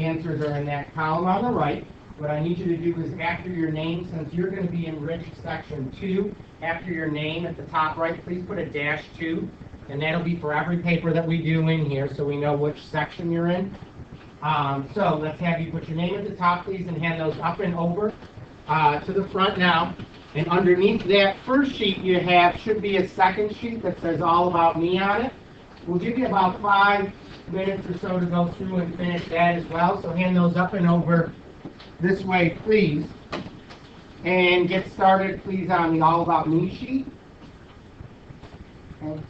answers are in that column on the right. What I need you to do is after your name, since you're going to be enriched section 2, after your name at the top right, please put a -2, and that'll be for every paper that we do in here so we know which section you're in. So let's have you put your name at the top, please, and hand those up and over to the front now. And underneath that first sheet you have should be a second sheet that says all about me on it. We'll give you about 5 minutes or so to go through and finish that as well. So hand those up and over this way, please. And get started, please, on the all about me sheet. Thanks.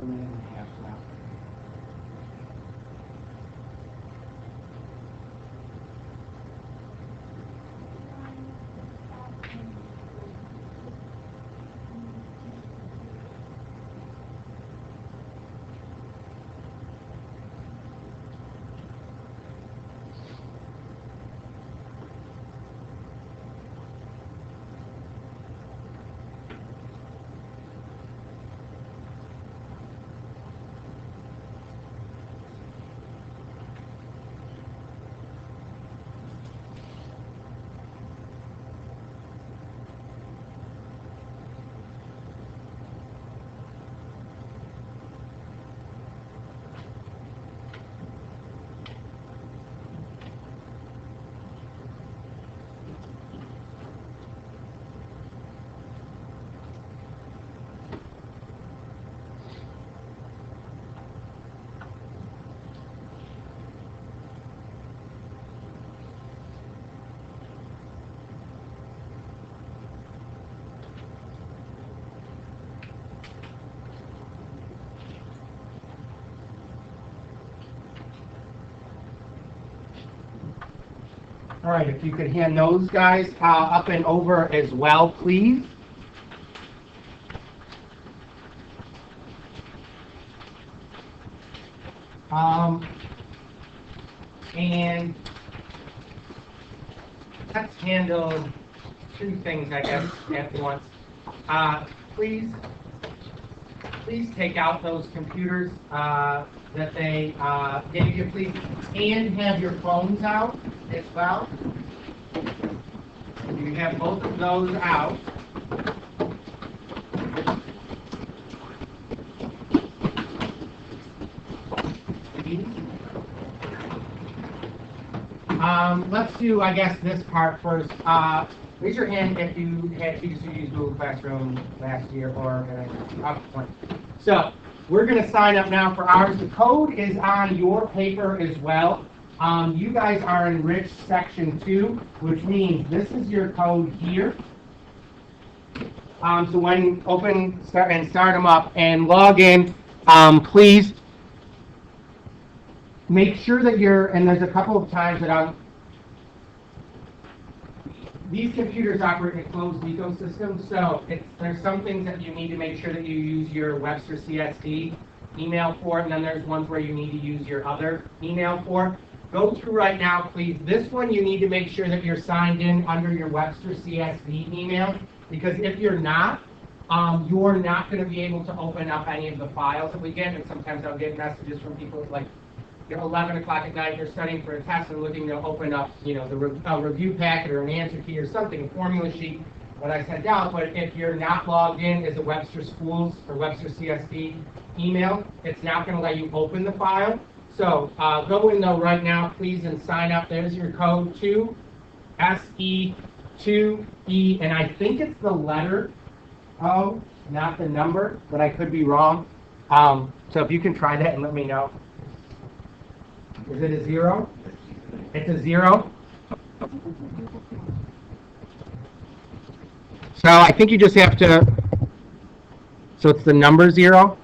a minute and a half now. All right, if you could hand those guys up and over as well, please. And let's handle two things, I guess, at once. Please take out those computers that they gave you, please, and have your phones out as well. You have both of those out. Let's do, I guess, this part first. Raise your hand if you had students who used Google Classroom last year or at a point. So we're going to sign up now for ours. The code is on your paper as well. You guys are in Enriched Section 2, which means this is your code here. So when start them up and log in, please make sure that and there's a couple of times that these computers operate in a closed ecosystem, so there's some things that you need to make sure that you use your Webster CSD email for, and then there's ones where you need to use your other email for. Go through right now, please. This one you need to make sure that you're signed in under your Webster CSD email, because if you're not going to be able to open up any of the files that we get, and sometimes I'll get messages from people like, 11 o'clock at night, they're studying for a test and looking to open up, the review packet or an answer key or something, a formula sheet that I sent out. But if you're not logged in as a Webster Schools or Webster CSD email, it's not going to let you open the file. So go in though right now, please, and sign up. There's your code 2SE2E, and I think it's the letter O, not the number, but I could be wrong. So if you can try that and let me know. Is it a 0? It's a 0. So I think you just have to, so it's the number 0.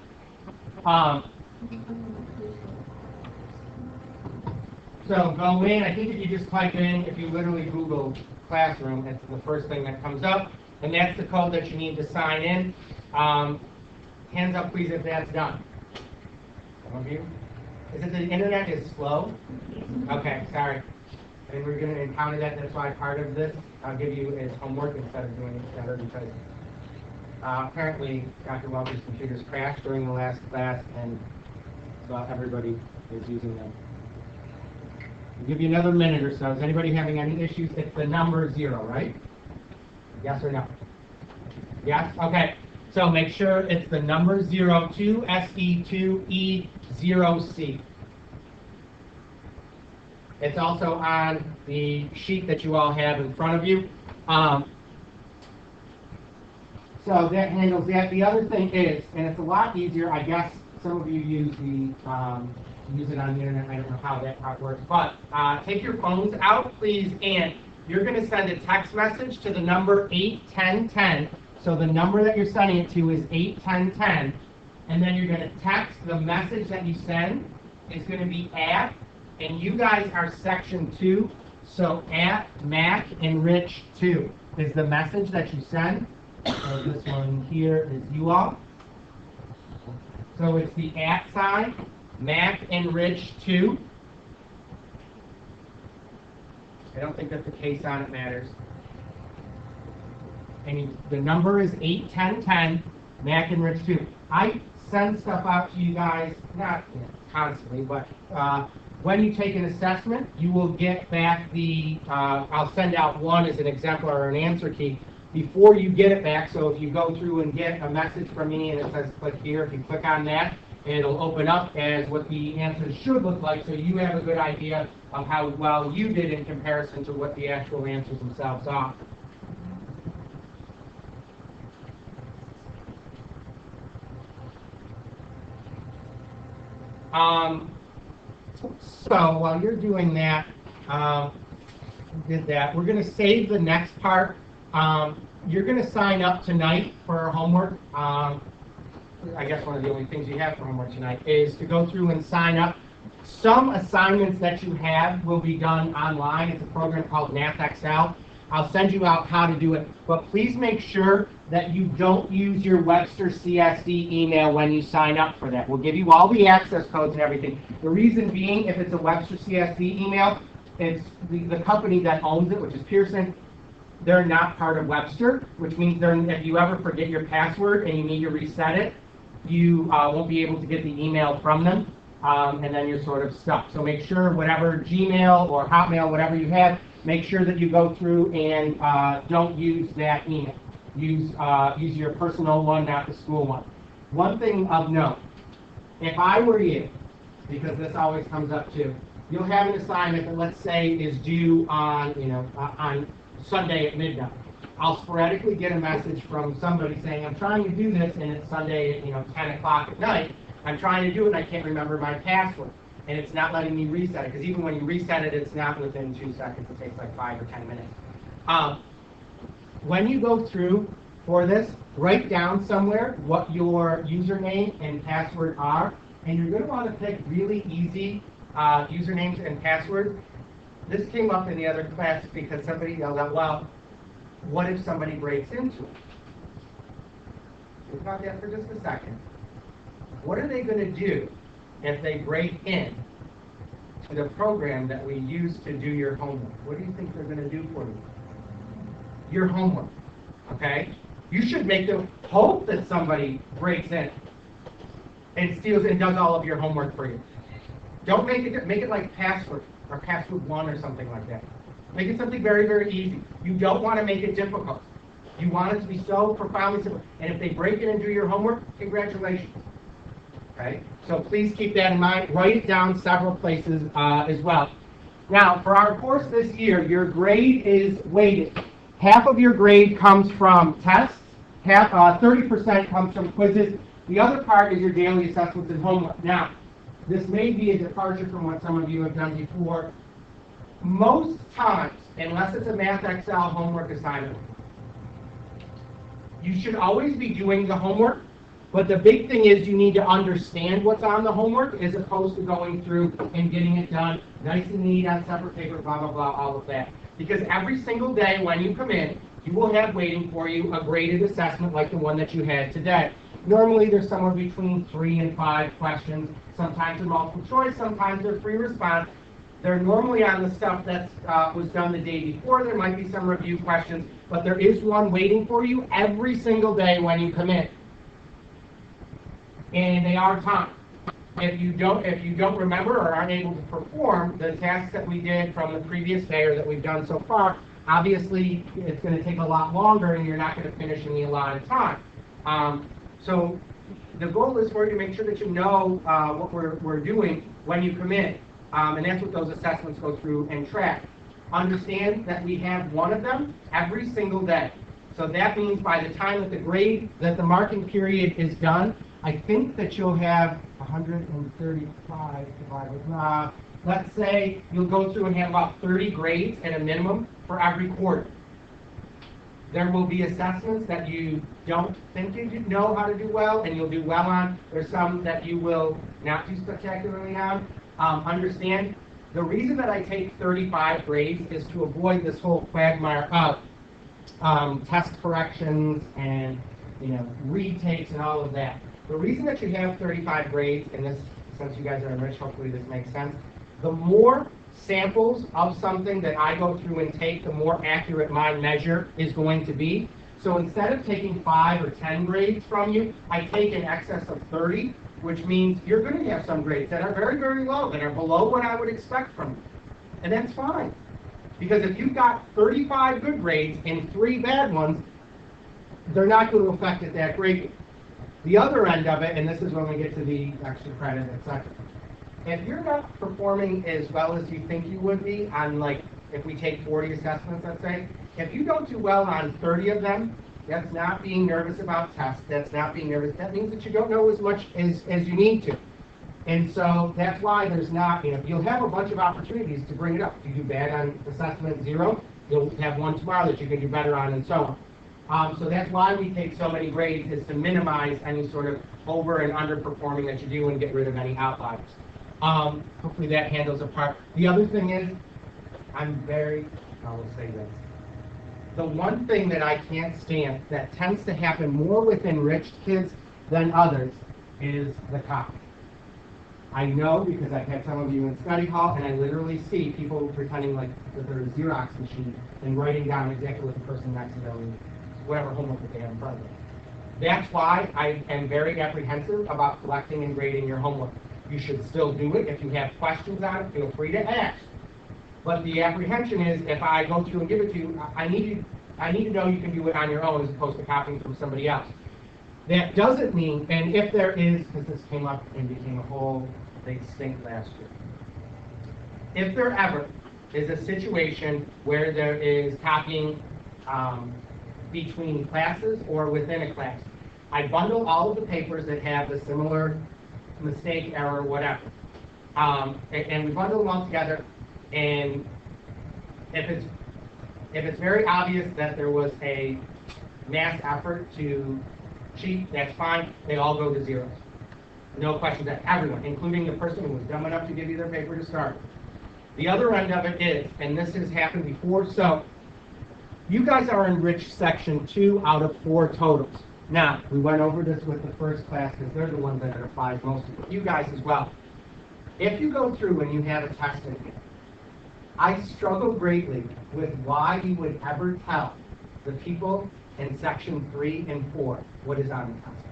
So go in, I think if you just type in, if you literally Google Classroom, it's the first thing that comes up, and that's the code that you need to sign in. Hands up please if that's done. Some of you? Is it the internet is slow? Okay, sorry. And we're going to encounter that. That's why part of this I'll give you is homework instead of doing it together, because apparently Dr. Welter's computers crashed during the last class, and about everybody is using them. I'll give you another minute or so. Is anybody having any issues? It's the number 0, right? Yes or no? Yes? Okay. So make sure it's the number 0, 2SE2E0C. It's also on the sheet that you all have in front of you. So that handles that. The other thing is, and it's a lot easier, I guess some of you use it on the internet. I don't know how that part works, but take your phones out, please, and you're going to send a text message to the number 81010. So the number that you're sending it to is 81010, and then you're going to text the message that you send is going to be at, and you guys are section 2, so at Mac Enriched 2 is the message that you send. So this one here is you all. So it's the at sign, Mac Enriched 2. I don't think that the case on it matters. And the number is 81010, Mac Enriched 2. I send stuff out to you guys, not constantly, but when you take an assessment, you will get back the, I'll send out one as an exemplar or an answer key before you get it back. So if you go through and get a message from me and it says click here, if you click on that, it'll open up as what the answers should look like, so you have a good idea of how well you did in comparison to what the actual answers themselves are. So while you're doing that, we're going to save the next part. You're going to sign up tonight for homework. I guess one of the only things you have for homework tonight is to go through and sign up. Some assignments that you have will be done online. It's a program called Math Excel. I'll send you out how to do it, but please make sure that you don't use your Webster CSD email when you sign up for that. We'll give you all the access codes and everything. The reason being, if it's a Webster CSD email, it's the company that owns it, which is Pearson. They're not part of Webster, which means if you ever forget your password and you need to reset it, you won't be able to get the email from them, and then you're sort of stuck. So make sure whatever Gmail or Hotmail, whatever you have, make sure that you go through and don't use that email. Use your personal one, not the school one. One thing of note, if I were you, because this always comes up too, you'll have an assignment that, let's say, is due on Sunday at midnight. I'll sporadically get a message from somebody saying, I'm trying to do this, and it's Sunday at 10 o'clock at night. I'm trying to do it, and I can't remember my password. And it's not letting me reset it, because even when you reset it, it's not within 2 seconds. It takes like 5 or 10 minutes. When you go through for this, write down somewhere what your username and password are, and you're going to want to pick really easy usernames and passwords. This came up in the other class because somebody yelled out, well, what if somebody breaks into it? Think about that for just a second. What are they going to do if they break in to the program that we use to do your homework? What do you think they're going to do for you? Your homework, okay? You should make them hope that somebody breaks in and steals and does all of your homework for you. Don't make it like password or password 1 or something like that. Make it something very, very easy. You don't want to make it difficult. You want it to be so profoundly simple. And if they break in and do your homework, congratulations. Okay? So please keep that in mind. Write it down several places as well. Now, for our course this year, your grade is weighted. Half of your grade comes from tests. 30% comes from quizzes. The other part is your daily assessments and homework. Now, this may be a departure from what some of you have done before. Most times, unless it's a Math Excel homework assignment, you should always be doing the homework, but the big thing is you need to understand what's on the homework as opposed to going through and getting it done nice and neat on separate paper, blah, blah, blah, all of that. Because every single day when you come in, you will have waiting for you a graded assessment like the one that you had today. Normally, there's somewhere between 3 and 5 questions. Sometimes they're multiple choice, sometimes they're free response. They're normally on the stuff that was done the day before. There might be some review questions, but there is one waiting for you every single day when you come in. And they are timed. If you don't remember or aren't able to perform the tasks that we did from the previous day or that we've done so far, obviously it's going to take a lot longer and you're not going to finish in the allotted time. So the goal is for you to make sure that you know what we're doing when you come in. And that's what those assessments go through and track. Understand that we have one of them every single day. So that means by the time that the marking period is done, I think that you'll have 135 divided. Let's say you'll go through and have about 30 grades at a minimum for every quarter. There will be assessments that you don't think you know how to do well, and you'll do well on. There's some that you will not do spectacularly on. Understand, the reason that I take 35 grades is to avoid this whole quagmire of test corrections and retakes and all of that. The reason that you have 35 grades, and this, since you guys are enriched, hopefully this makes sense, the more samples of something that I go through and take, the more accurate my measure is going to be. So instead of taking 5 or 10 grades from you, I take in excess of 30, which means you're going to have some grades that are very, very low, that are below what I would expect from you. And that's fine. Because if you've got 35 good grades and 3 bad ones, they're not going to affect it that greatly. The other end of it, and this is when we get to the extra credit, etc. If you're not performing as well as you think you would be on, like, if we take 40 assessments, let's say, if you don't do well on 30 of them, that's not being nervous about tests, that's not being nervous, that means that you don't know as much as you need to. And so that's why there's not, you'll have a bunch of opportunities to bring it up. If you do bad on assessment 0, you'll have one tomorrow that you can do better on, and so on. So that's why we take so many grades, is to minimize any sort of over and underperforming that you do and get rid of any outliers. Hopefully that handles a part. The other thing is, I will say this. The one thing that I can't stand that tends to happen more with enriched kids than others is the copy. I know because I've had some of you in study hall, and I literally see people pretending like that they're a Xerox machine and writing down exactly what the person next to them, whatever homework that they have in front of them. That's why I am very apprehensive about collecting and grading your homework. You should still do it. If you have questions on it, feel free to ask. But the apprehension is, if I go through and give it to you, I need to know you can do it on your own as opposed to copying from somebody else. That doesn't mean, and if there is, because this came up and became a whole big stink last year, if there ever is a situation where there is copying between classes or within a class, I bundle all of the papers that have a similar mistake, error, whatever, and we bundle them all together. And if it's very obvious that there was a mass effort to cheat, that's fine. They all go to zeros. No questions asked. Everyone, including the person who was dumb enough to give you their paper to start. The other end of it is, and this has happened before, so you guys are enriched section 2 out of 4 totals. Now, we went over this with the first class because they're the ones that it applies most to. You guys as well. If you go through and you have a test in here, I struggle greatly with why you would ever tell the people in section 3 and 4 what is on the test.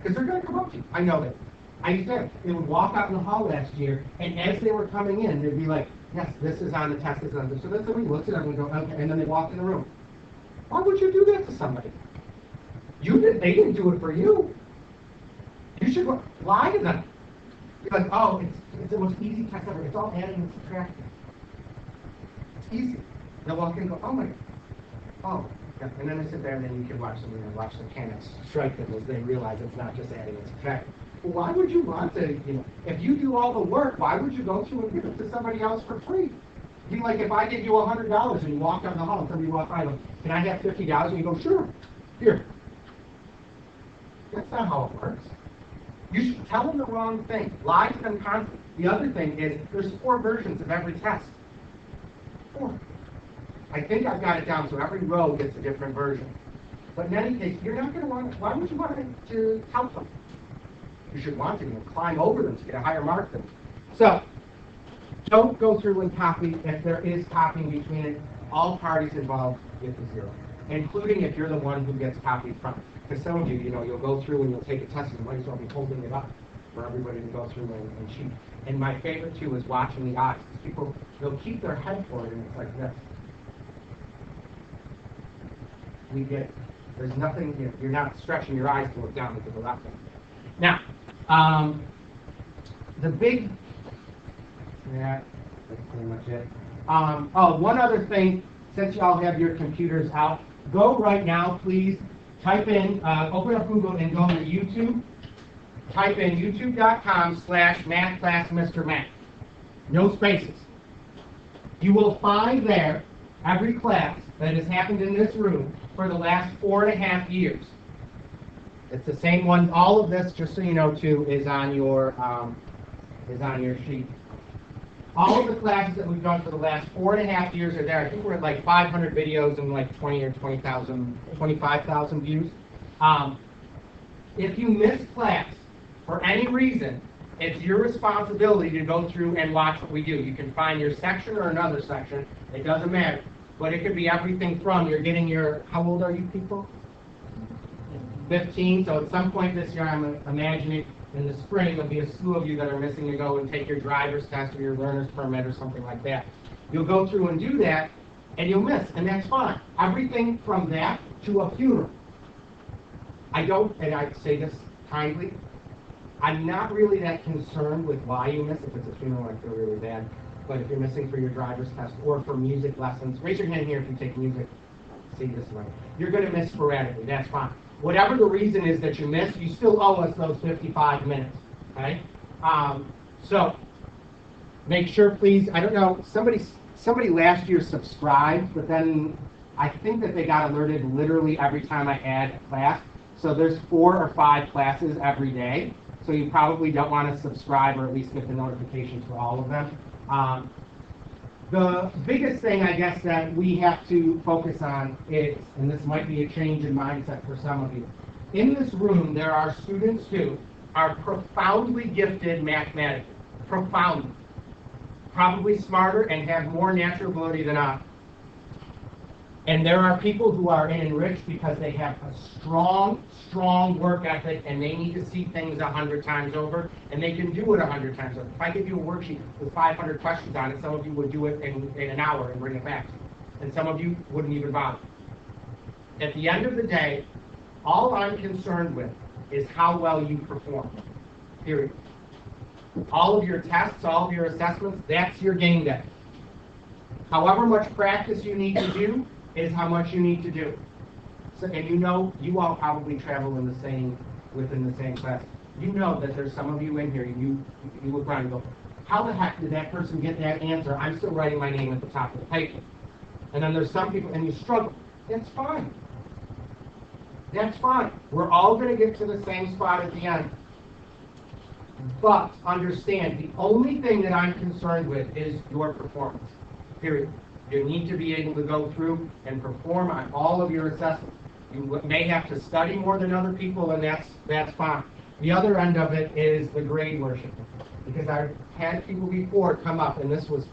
Because they're going to come up to you. I know that. I used to, they would walk out in the hall last year, and as they were coming in, they'd be like, yes, this is on the test, this is on the test. So then somebody looks at them and go, okay, and then they walk in the room. Why would you do that to somebody? They didn't do it for you. You should lie to them. Because, oh, it's the most easy test ever. It's all adding and subtracting. It's easy. They'll walk in and go, oh my God. Oh. Yeah. And then they sit there and then you can watch them and watch the mechanics strike them as they realize it's not just adding and subtracting. Well, why would you want to, if you do all the work, why would you go through and give it to somebody else for free? It'd be like if I give you $100 and you walk down the hall and somebody walks by and goes, can I have $50? And you go, sure. Here. That's not how it works. You should tell them the wrong thing. Lie to them constantly. The other thing is, there's 4 versions of every test. 4. I think I've got it down so every row gets a different version. But in any case, you're not going to want to, why would you want to help them? You should want to climb over them to get a higher mark than them. So, don't go through and copy. If there is copying between it, all parties involved get a 0, including if you're the one who gets copied from. Because some of you, you'll go through and you'll take a test and you might as well be holding it up for everybody to go through and cheat. And my favorite, too, is watching the eyes. Because people, they'll keep their head forward and it's like this. There's nothing, you're not stretching your eyes to look down into the left hand. Now, the big, that's pretty much it. One other thing, since y'all have your computers out, go right now, please. Type in, open up Google and go to YouTube. Type in youtube.com/mathclassmrmath. No spaces. You will find there every class that has happened in this room for the last 4.5 years. It's the same one. All of this, just so you know, too, is on your sheet. All of the classes that we've done for the last 4.5 years are there. I think we're at like 500 videos and like 20 or 20,000, 25,000 views. If you miss class for any reason, it's your responsibility to go through and watch what we do. You can find your section or another section. It doesn't matter. But it could be everything from you're getting your, how old are you people? 15. So at some point this year, I'm imagining in the spring, there'll be a slew of you that are missing to go and take your driver's test or your learner's permit or something like that. You'll go through and do that, and you'll miss, and that's fine. Everything from that to a funeral. I don't, and I say this kindly, I'm not really that concerned with why you miss. If it's a funeral, I feel really bad. But if you're missing for your driver's test or for music lessons, raise your hand here if you take music. See this one. You're going to miss sporadically. That's fine. Whatever the reason is that you missed, you still owe us those 55 minutes. Okay? So make sure, please. I don't know. Somebody last year subscribed, but then I think that they got alerted literally every time I add a class. So there's 4 or 5 classes every day. So you probably don't want to subscribe or at least get the notifications for all of them. The biggest thing, I guess, that we have to focus on is, and this might be a change in mindset for some of you, in this room there are students who are profoundly gifted mathematically, profoundly, probably smarter and have more natural ability than I. And there are people who are in Enriched because they have a strong, strong work ethic and they need to see things 100 times over, and they can do it 100 times over. If I give you a worksheet with 500 questions on it, some of you would do it in an hour and bring it back. And some of you wouldn't even bother. At the end of the day, all I'm concerned with is how well you perform. Period. All of your tests, all of your assessments, that's your game day. However much practice you need to do is how much you need to do. So, and you know, you all probably travel within the same class. You know that there's some of you in here, you look around and go, how the heck did that person get that answer? I'm still writing my name at the top of the paper. And then there's some people, and you struggle. That's fine. That's fine. We're all going to get to the same spot at the end. But understand, the only thing that I'm concerned with is your performance. Period. You need to be able to go through and perform on all of your assessments. You may have to study more than other people, and that's fine. The other end of it is the grade worship. Because I've had people before come up, and this was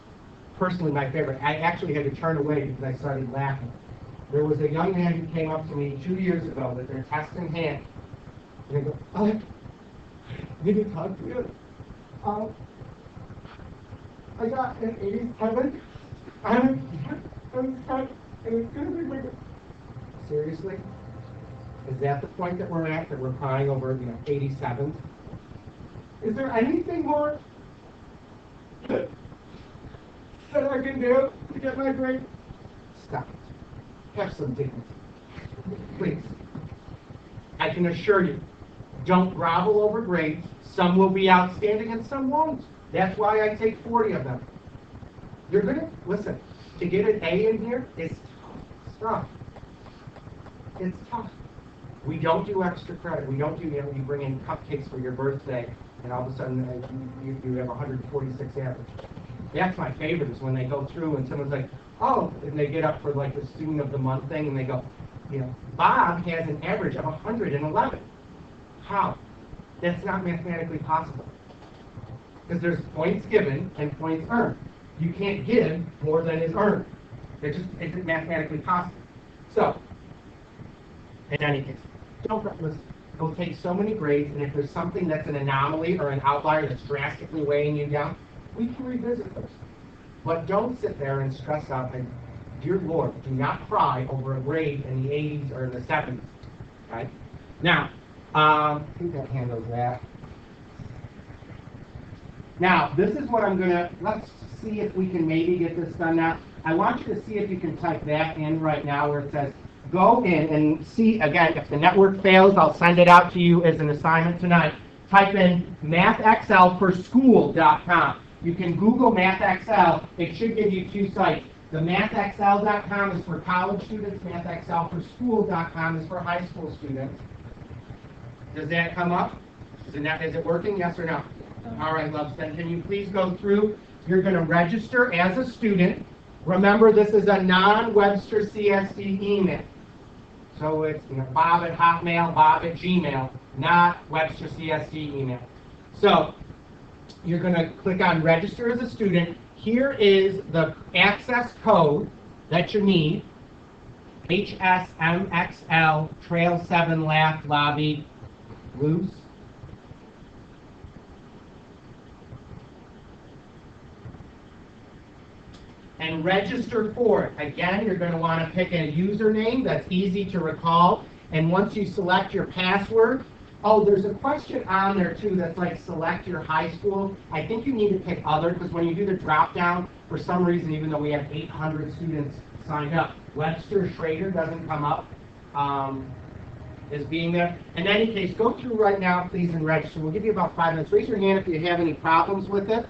personally my favorite. I actually had to turn away because I started laughing. There was a young man who came up to me 2 years ago with their test in hand. And they go, I need to talk to you. I got an 87. Seriously? Is that the point that we're at, that we're crying over, 87s? Is there anything more that I can do to get my grade? Stop it. Have some dignity. Please. I can assure you, don't grovel over grades. Some will be outstanding and some won't. That's why I take 40 of them. You're going to, listen, to get an A in here is tough. It's tough. We don't do extra credit. We don't do, you bring in cupcakes for your birthday, and all of a sudden you have 146 average. That's my favorite, is when they go through and someone's like, oh, and they get up for like the student of the month thing, and they go, Bob has an average of 111. How? That's not mathematically possible. Because there's points given and points earned. You can't give more than is earned. It just isn't mathematically possible. So, in any case, go take so many grades, and if there's something that's an anomaly or an outlier that's drastically weighing you down, we can revisit those. But don't sit there and stress out, and dear Lord, do not cry over a grade in the 80s or in the 70s. Right? Now, I think that handles that. Now, this is what I'm going to, let's see if we can maybe get this done now. I want you to see if you can type that in right now where it says, go in and see, again, if the network fails, I'll send it out to you as an assignment tonight. Type in mathexcelforschool.com. You can Google MathXL. It should give you 2 sites. The mathxl.com is for college students. Mathxlforschools.com is for high school students. Does that come up? Is it working? Yes or no? All right, loves. Then can you please go through? You're going to register as a student. Remember, this is a non-Webster CSD email. So it's Bob at Hotmail, Bob at Gmail, not Webster CSD email. So you're going to click on register as a student. Here is the access code that you need. HSMXL Trail 7 Laugh Lobby Loose. And register for it. Again, you're going to want to pick a username that's easy to recall. And once you select your password, oh, there's a question on there too that's like select your high school. I think you need to pick other because when you do the drop down, for some reason, even though we have 800 students signed up, Webster Schrader doesn't come up as being there. In any case, go through right now, please, and register. We'll give you about 5 minutes. Raise your hand if you have any problems with it.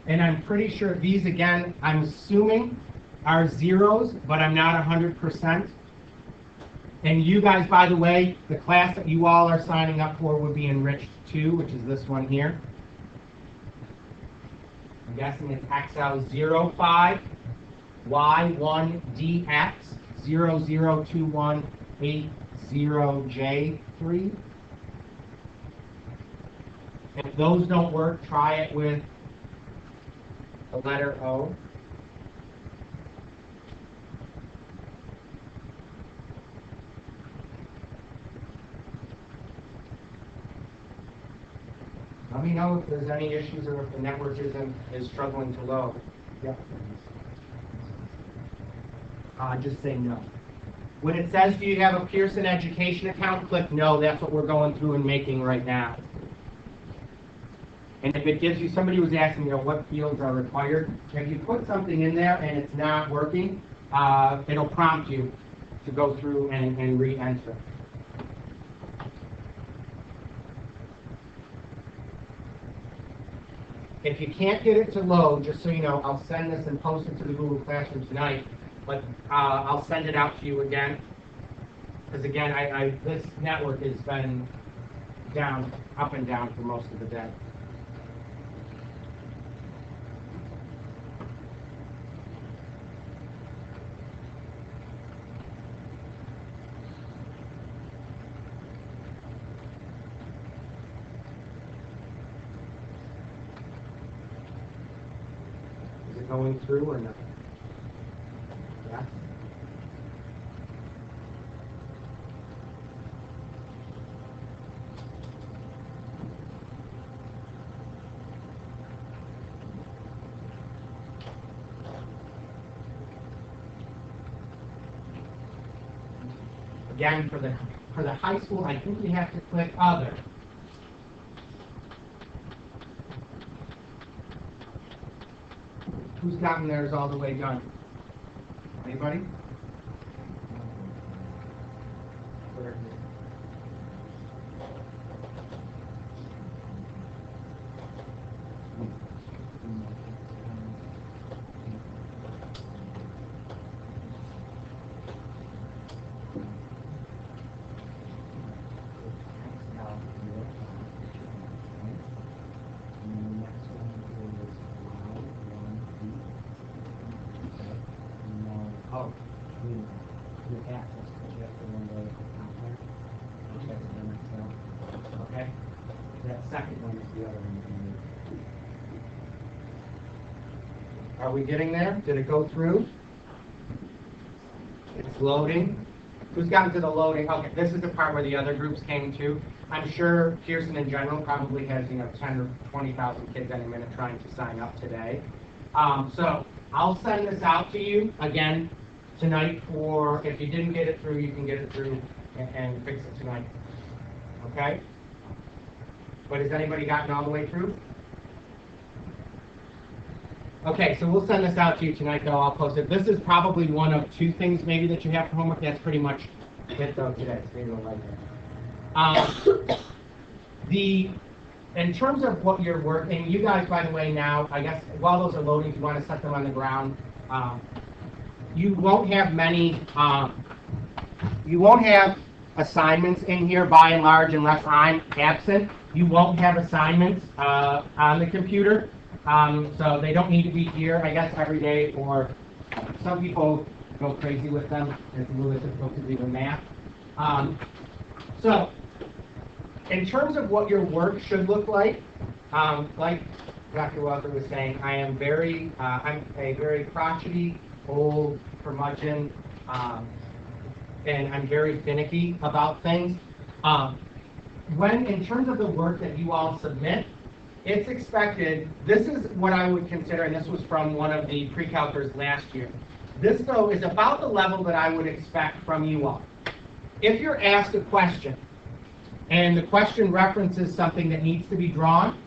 And I'm pretty sure these, again, I'm assuming are zeros, but I'm not 100%. And you guys, by the way, the class that you all are signing up for would be Enriched 2, which is this one here. I'm guessing it's XL05 Y1DX 002180J3. If those don't work, try it with the letter O. Let me know if there's any issues or if the network is struggling to load. Yep. Just say no. When it says, do you have a Pearson Education account, click no. That's what we're going through and making right now. And if it gives you, somebody was asking, what fields are required. If you put something in there and it's not working, it'll prompt you to go through and re-enter. If you can't get it to load, just so you know, I'll send this and post it to the Google Classroom tonight, but I'll send it out to you again. Because again, this network has been down, up and down for most of the day. Going through or not? Yeah. Again, for the high school, I think we have to click other. Who's gotten theirs all the way done? Anybody? Okay? That second one is the other one. Are we getting there? Did it go through? It's loading. Who's gotten to the loading? Okay, this is the part where the other groups came to. I'm sure Pearson in general probably has 10 or 20,000 kids any minute trying to sign up today. So I'll send this out to you again tonight for, if you didn't get it through, you can get it through and fix it tonight. Okay? But has anybody gotten all the way through? Okay, so we'll send this out to you tonight, though. I'll post it. This is probably one of two things maybe that you have for homework. That's pretty much it, though, today. So you don't like that. in terms of what you're working, you guys, by the way, now, I guess, while those are loading, if you want to set them on the ground, you won't have many, you won't have assignments in here by and large unless I'm absent. You won't have assignments on the computer, so they don't need to be here, I guess, every day, or some people go crazy with them. It's a little bit difficult to do the math. So, in terms of what your work should look like Dr. Welker was saying, I'm a very crotchety, old curmudgeon, and I'm very finicky about things. In terms of the work that you all submit, it's expected, this is what I would consider, and this was from one of the pre-calcers last year. This, though, is about the level that I would expect from you all. If you're asked a question, and the question references something that needs to be drawn,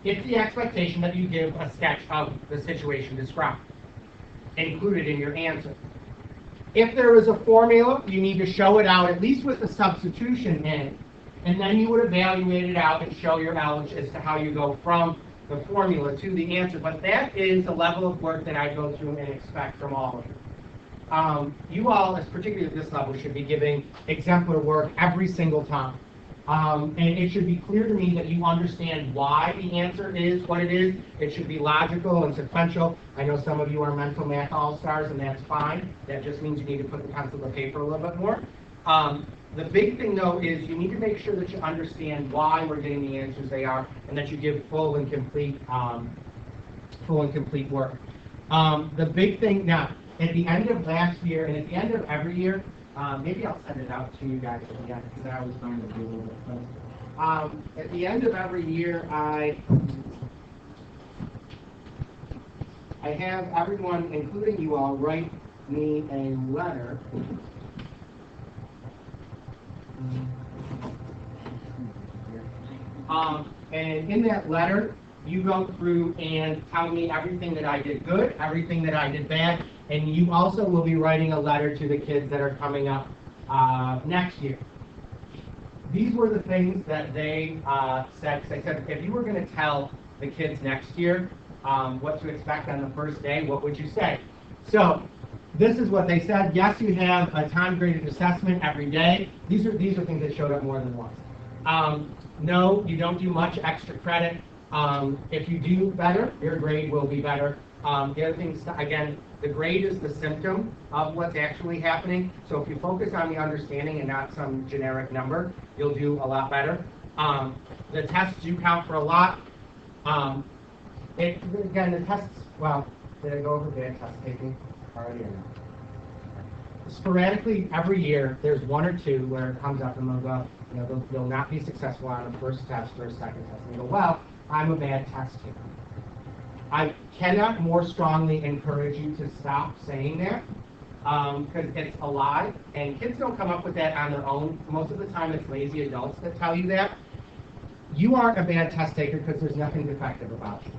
it's the expectation that you give a sketch of the situation described, included in your answer. If there is a formula, you need to show it out, at least with the substitution in it, and then you would evaluate it out and show your knowledge as to how you go from the formula to the answer. But that is the level of work that I go through and expect from all of you. You all, particularly at this level, should be giving exemplar work every single time. And it should be clear to me that you understand why the answer is what it is. It should be logical and sequential. I know some of you are mental math all-stars, and that's fine. That just means you need to put the pencil to paper a little bit more. The big thing, though, is you need to make sure that you understand why we're getting the answers they are, and that you give full and complete work. The big thing now, at the end of last year and at the end of every year, maybe I'll send it out to you guys at the end, because I was going to be a little bit close. At the end of every year, I have everyone, including you all, write me a letter. And in that letter, you go through and tell me everything that I did good, everything that I did bad, and you also will be writing a letter to the kids that are coming up next year. These were the things that they said, because I said, if you were going to tell the kids next year what to expect on the first day, what would you say? So, this is what they said. Yes, you have a time-graded assessment every day. These are things that showed up more than once. No, you don't do much extra credit. If you do better, your grade will be better. The other thing, again, the grade is the symptom of what's actually happening. So if you focus on the understanding and not some generic number, you'll do a lot better. The tests do count for a lot. Again, the tests, well, did I go over bad test taking already or not? Sporadically, every year, there's one or two where it comes up and they'll go, they'll not be successful on a first test or a second test. And they go, well, I'm a bad test taker. I cannot more strongly encourage you to stop saying that, because it's a lie, and kids don't come up with that on their own. Most of the time, it's lazy adults that tell you that. You aren't a bad test taker because there's nothing defective about you.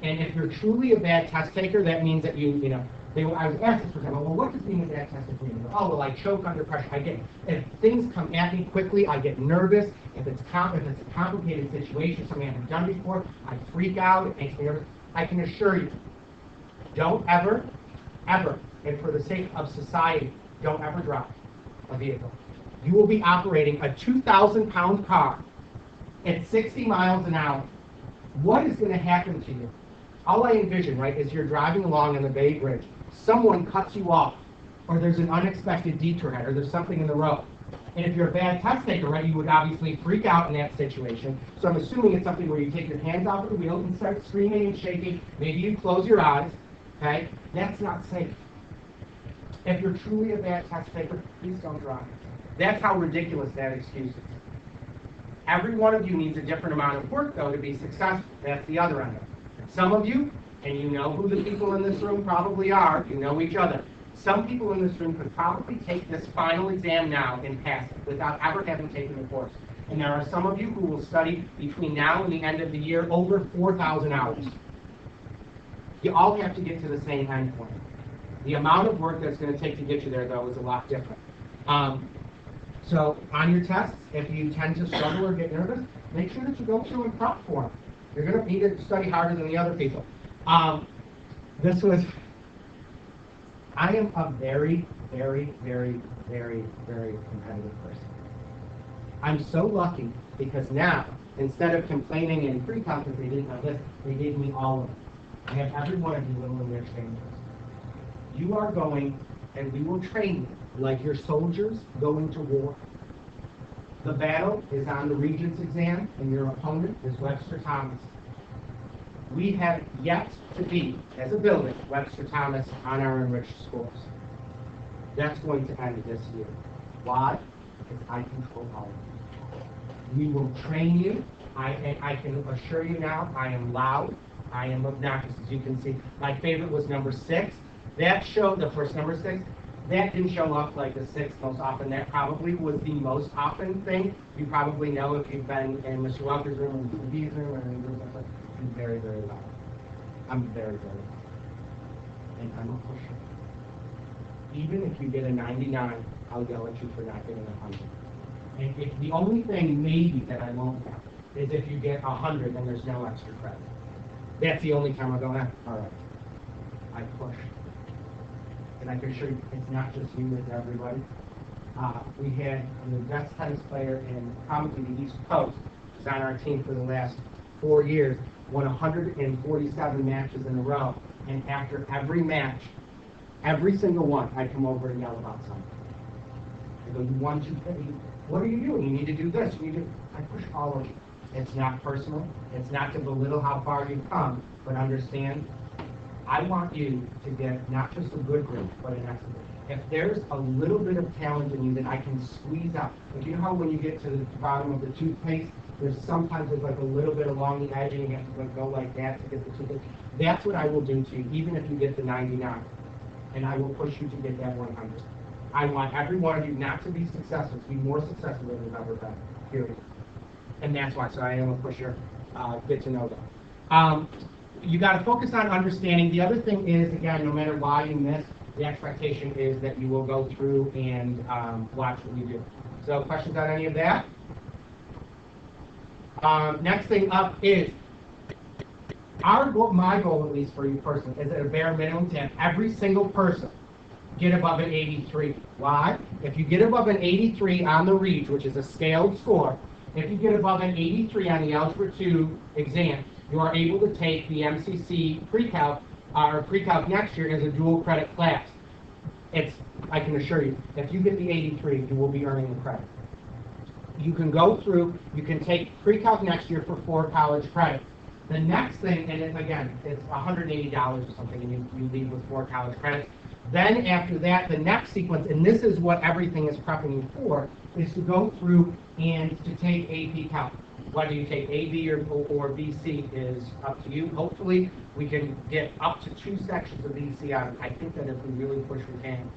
And if you're truly a bad test taker, that means that I was asked this for example, well, what does being a bad test taker mean? Oh, well, I choke under pressure. If things come at me quickly, I get nervous. If it's a complicated situation, something I haven't done before, I freak out. It makes me nervous. I can assure you, don't ever, and for the sake of society, don't ever drive a vehicle. You will be operating a 2,000-pound car at 60 miles an hour. What is going to happen to you? All I envision, right, is you're driving along on the Bay Bridge. Someone cuts you off, or there's an unexpected detour head, or there's something in the road. And if you're a bad test taker, right, you would obviously freak out in that situation. So I'm assuming it's something where you take your hands off of the wheel and start screaming and shaking. Maybe you close your eyes, okay? That's not safe. If you're truly a bad test taker, please don't drive. That's how ridiculous that excuse is. Every one of you needs a different amount of work, though, to be successful. That's the other end of it. Some of you, and you know who the people in this room probably are, you know each other. Some people in this room could probably take this final exam now and pass it without ever having taken the course. And there are some of you who will study between now and the end of the year over 4,000 hours. You all have to get to the same end point. The amount of work that's going to take to get you there, though, is a lot different. So on your tests, if you tend to struggle or get nervous, make sure that you go through and prep for them. You're going to need to study harder than the other people. I am a very, very, very, very, very competitive person. I'm so lucky because now, instead of complaining in pre-calc because they didn't know this, they gave me all of it. I have every one of you little Enriched families. You are going, and we will train you like your soldiers going to war. The battle is on the Regents exam, and your opponent is Webster Thomas. We have yet to beat, as a building, Webster Thomas on our Enriched scores. That's going to end this year. Why? Because I control all of it. We will train you. I can assure you now, I am loud. I am obnoxious, as you can see. My favorite was number 6. That showed, the first number 6, that didn't show up like the 6th most often. That probably was the most often thing. You probably know if you've been in Mr. Welker's room, or Mr. B's room, or in rooms like that. I'm very, very loud. I'm very, very loud. And I'm a pusher. Even if you get a 99, I'll yell at you for not getting 100. And if the only thing maybe that I won't have is if you get 100 and there's no extra credit. That's the only time I'll go, all right, I push. And I can assure you, it's not just you, it's everybody. We had the best tennis player in probably the East Coast, who's on our team for the last 4 years, won 147 matches in a row. And after every match, every single one, I come over and yell about something. I go, you won 2 things. What are you doing? You need to do this. You need to. I push all of you. It's not personal. It's not to belittle how far you've come, but understand, I want you to get not just a good grade, but an excellent. If there's a little bit of talent in you that I can squeeze out, like you know how when you get to the bottom of the toothpaste, sometimes there's like a little bit along the edge and you have to like go like that to get the toothpaste. That's what I will do to you, even if you get the 99. And I will push you to get that 100. I want every one of you not to be successful, to be more successful than you've ever been, period. And that's why, so I am a pusher, get to know them. You got to focus on understanding. The other thing is, again, no matter why you miss, the expectation is that you will go through and watch what we do. So questions on any of that? Next thing up is, my goal, at least for you personally, is at a bare minimum to have every single person get above an 83. Why? If you get above an 83 on the REACH, which is a scaled score, if you get above an 83 on the Algebra 2 exam, you are able to take the MCC pre-calc or pre-calc next year as a dual credit class. I can assure you, if you get the 83, you will be earning the credit. You can go through, you can take pre-calc next year for 4 college credits. The next thing, and again, it's $180 or something, and you leave with 4 college credits. Then after that, the next sequence, and this is what everything is prepping you for, is to go through and to take AP Calc. Whether you take AB or BC is up to you. Hopefully, we can get up to 2 sections of BC out of it. I think that if we really push, we can.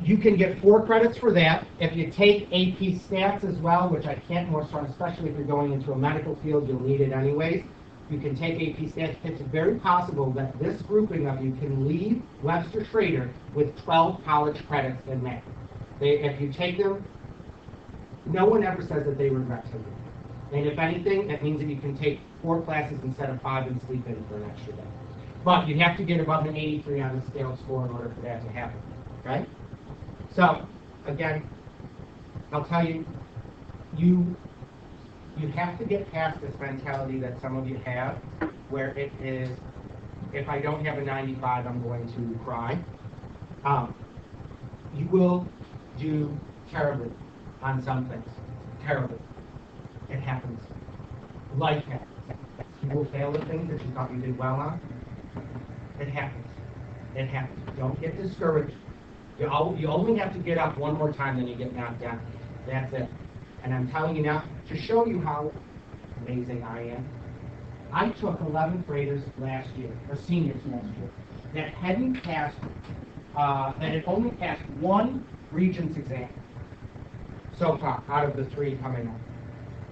You can get 4 credits for that. If you take AP Stats as well, which I can't more strong, especially if you're going into a medical field, you'll need it anyways. You can take AP Stats. It's very possible that this grouping of you can leave Webster Schrader with 12 college credits in math. If you take them, no one ever says that they regret taking them. And if anything, that means that you can take 4 classes instead of 5 and sleep in for an extra day. But you have to get above an 83 on the scale score in order for that to happen. Okay? So, again, I'll tell you, you have to get past this mentality that some of you have, where it is, if I don't have a 95, I'm going to cry. You will do terribly on some things. Terribly. It happens. Life happens. You will fail at things that you thought you did well on. It happens. It happens. Don't get discouraged. You only have to get up one more time, then you get knocked down. That's it. And I'm telling you now, to show you how amazing I am, I took 11th graders last year, or seniors last year, that hadn't passed, that had only passed 1 Regents exam so far, out of the 3 coming up.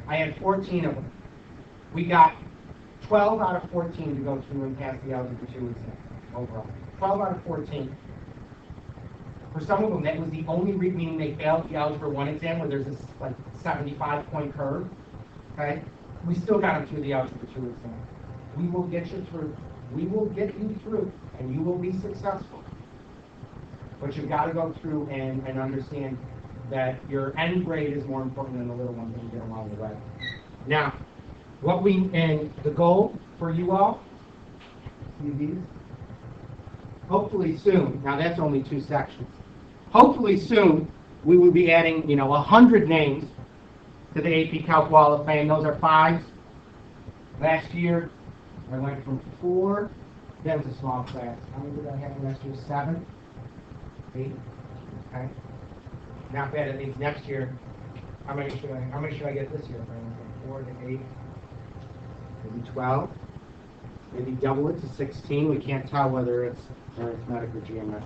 I had 14 of them. We got 12 out of 14 to go through and pass the Algebra 2 exam overall. 12 out of 14. For some of them, that was the only meaning they failed the Algebra 1 exam, where there's this like 75-point curve. okay? We still got them through the Algebra 2 exam. We will get you through. We will get you through, and you will be successful. But you've got to go through and understand that your end grade is more important than the little ones that you get along the way. Now, and the goal for you all, see these? Hopefully soon, now that's only 2 sections. Hopefully soon, we will be adding, 100 names to the AP Calc Wall of Fame. Those are 5s. Last year, I went from 4, that was a small class. How many did I have last year? 7? 8? Okay. Not bad. It means next year, how many should I get this year? From 4 to 8, maybe 12, maybe double it to 16. We can't tell whether it's arithmetic or geometric.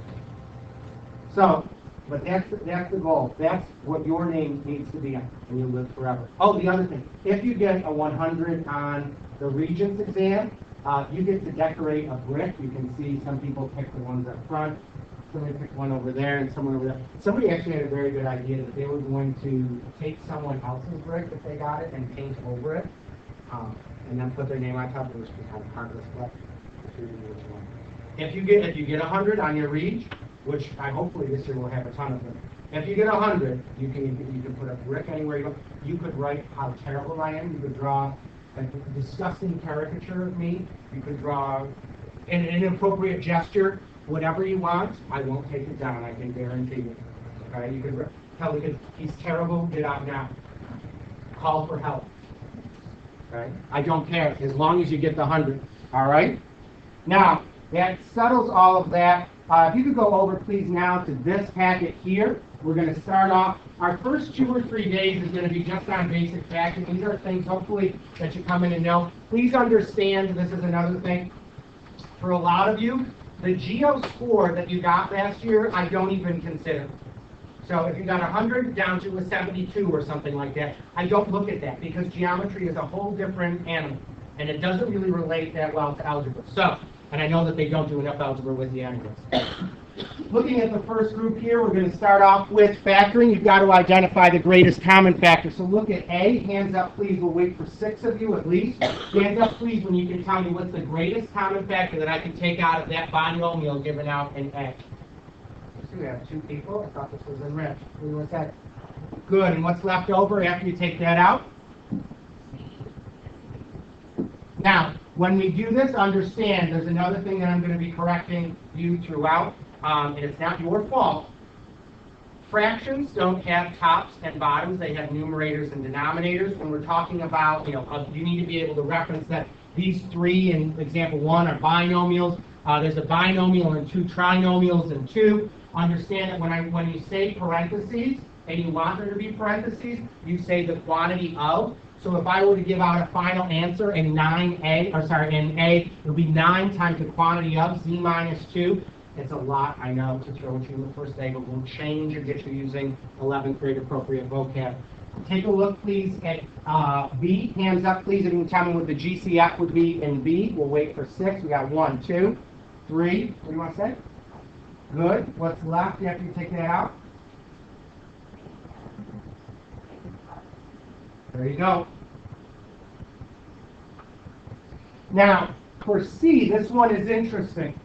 So, but that's the goal. That's what your name needs to be on, and you'll live forever. Oh, the other thing, if you get a 100 on the Regents exam, you get to decorate a brick. You can see some people pick the ones up front. Somebody picked one over there and someone over there. Somebody actually had a very good idea that they were going to take someone else's brick if they got it and paint over it, and then put their name on top of it, which would be kind of heartless, but if you get 100 on your Reg, which I hopefully this year we'll have a ton of them. If you get 100, you can put a brick anywhere you go. You could write how terrible I am. You could draw a disgusting caricature of me. You could draw an inappropriate gesture. Whatever you want, I won't take it down. I can guarantee you. Okay, you could tell the kid he's terrible. Get out now. Call for help. Okay, I don't care as long as you get the 100. All right. Now that settles all of that. If you could go over, please, now to this packet here. We're going to start off. Our first 2 or 3 days is going to be just on basic facts. These are things, hopefully, that you come in and know. Please understand, this is another thing. For a lot of you, the Geo score that you got last year, I don't even consider. So if you got 100 down to a 72 or something like that, I don't look at that because geometry is a whole different animal, and it doesn't really relate that well to algebra. So, and I know that they don't do enough algebra with you anyways. Looking at the first group here, we're going to start off with factoring. You've got to identify the greatest common factor. So look at A. Hands up, please. We'll wait for 6 of you at least. Hands up, please, when you can tell me what's the greatest common factor that I can take out of that binomial given out in A. So we have 2 people. I thought this was Enriched. What's that? Good. And what's left over after you take that out? Now, when we do this, understand there's another thing that I'm going to be correcting you throughout. And it's not your fault. Fractions don't have tops and bottoms. They have numerators and denominators. When we're talking about, you need to be able to reference that these 3 in example 1 are binomials. There's a binomial and 2 trinomials and 2. Understand that when you say parentheses and you want there to be parentheses, you say the quantity of. So if I were to give out a final answer in in A, it would be 9 times the quantity of Z minus 2. It's a lot, I know, to throw at you in the first day, but we'll change and get you using 11th grade appropriate vocab. Take a look, please, at B. Hands up, please, if you can tell me what the GCF would be in B. We'll wait for 6. We got 1, 2, 3. What do you want to say? Good. What's left after you take that out? There you go. Now, for C, this one is interesting.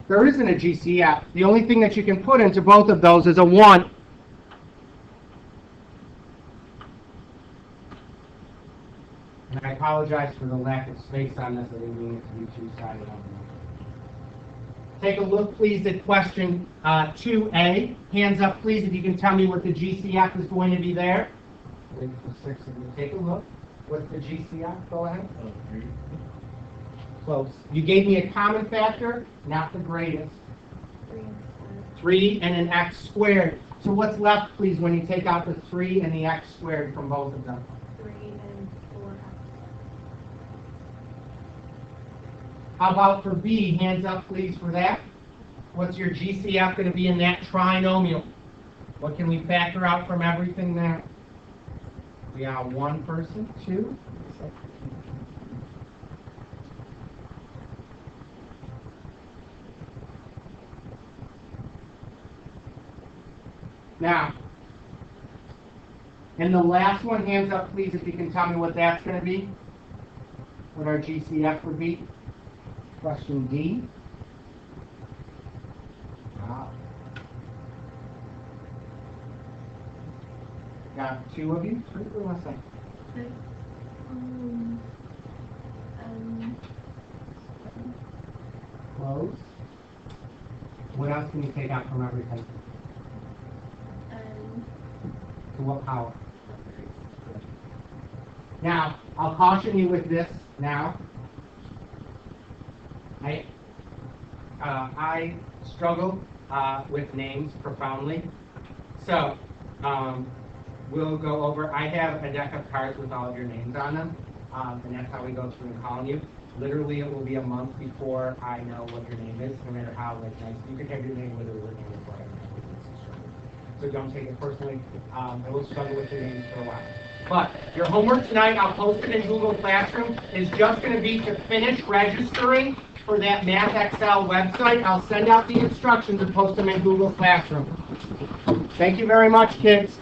There isn't a GCF. The only thing that you can put into both of those is a 1. And I apologize for the lack of space on this. I didn't mean it to be two-sided. Take a look, please, at question 2A. Hands up, please, if you can tell me what the GCF is going to be there. Wait for 6 of you. Take a look. What's the GCF? Go ahead. 3. Close. You gave me a common factor, not the greatest. 3 and an x squared. So what's left, please, when you take out the 3 and the x squared from both of them? 3 and 4x. How about for B? Hands up, please, for that. What's your GCF going to be in that trinomial? What can we factor out from everything there? We got 1 person, 2. Now, And the last one, hands up please, if you can tell me what that's going to be. What our GCF would be. Question D. Wow. Got two of you? What do you want to say? Close. What else can you take out from everything? To what power? Now, I'll caution you with this now. I struggle with names profoundly. So, we'll go over, I have a deck of cards with all of your names on them, and that's how we go through and calling you. Literally, it will be a month before I know what your name is, no matter how nice. You can have your name literally written before I know. So don't take it personally. I will struggle with your names for a while. But your homework tonight, I'll post it in Google Classroom, is just going to be to finish registering for that Math Excel website. I'll send out the instructions and post them in Google Classroom. Thank you very much, kids.